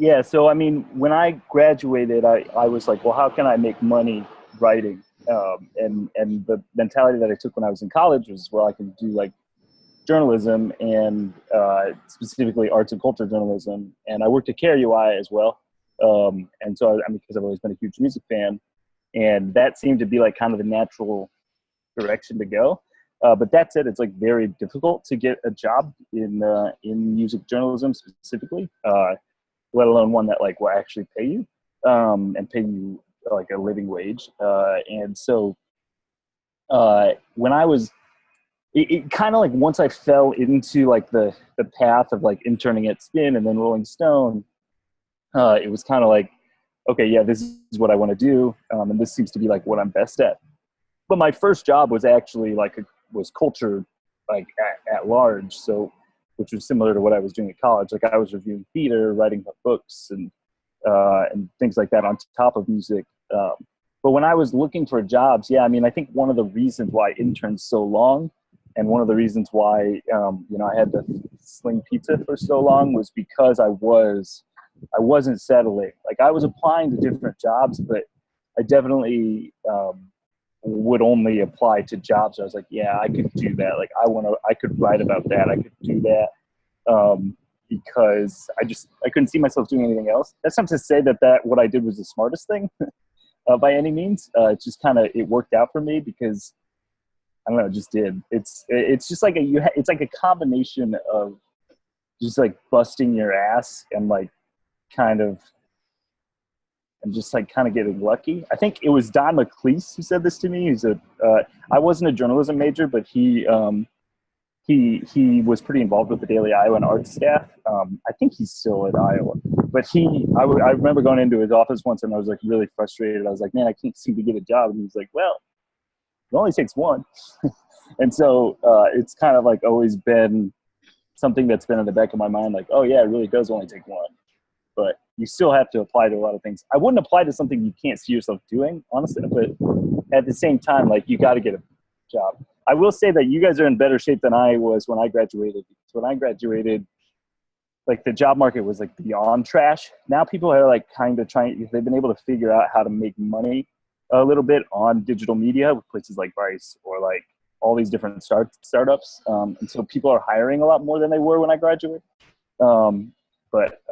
Yeah, so I mean, when I graduated, I was like, well, how can I make money writing? And the mentality that I took when I was in college was, well, I can do like journalism and specifically arts and culture journalism. And I worked at KRUI as well. And so, I mean, because I've always been a huge music fan, and that seemed to be like kind of the natural direction to go. But that said, it's like very difficult to get a job in music journalism specifically, let alone one that like will actually pay you and pay you like a living wage. And so when I was it kind of like once I fell into like the path of like interning at Spin and then Rolling Stone, it was kind of like, okay, yeah, this is what I want to do, and this seems to be like what I'm best at. But my first job was actually like was culture, like at large, so which was similar to what I was doing at college. Like I was reviewing theater, writing books, and things like that on top of music. But when I was looking for jobs, yeah, I mean, I think one of the reasons why I interned so long, and one of the reasons why I had to sling pizza for so long was because I wasn't settling. Like I was applying to different jobs, but I definitely would only apply to jobs where I was like, yeah, I could do that. Like I could write about that. I could do that. Because I couldn't see myself doing anything else. That's not to say that what I did was the smartest thing by any means. It's just kind of, it worked out for me because I don't know, it just did. It's just like it's like a combination of just like busting your ass and like kind of, and just like kind of getting lucky. I think it was Don McLeese who said this to me. I wasn't a journalism major, but he was pretty involved with the Daily Iowan art staff. I think he's still at Iowa, but I remember going into his office once and I was like really frustrated. I was like, man, I can't seem to get a job. And he's like, well, it only takes one. And so it's kind of like always been something that's been in the back of my mind. Like, oh yeah, it really does only take one, but you still have to apply to a lot of things. I wouldn't apply to something you can't see yourself doing, honestly, but at the same time, like you got to get a job. I will say that you guys are in better shape than I was when I graduated. Because when I graduated, like the job market was like beyond trash. Now people are like kind of they've been able to figure out how to make money a little bit on digital media with places like Vice or like all these different startups. And so people are hiring a lot more than they were when I graduated. But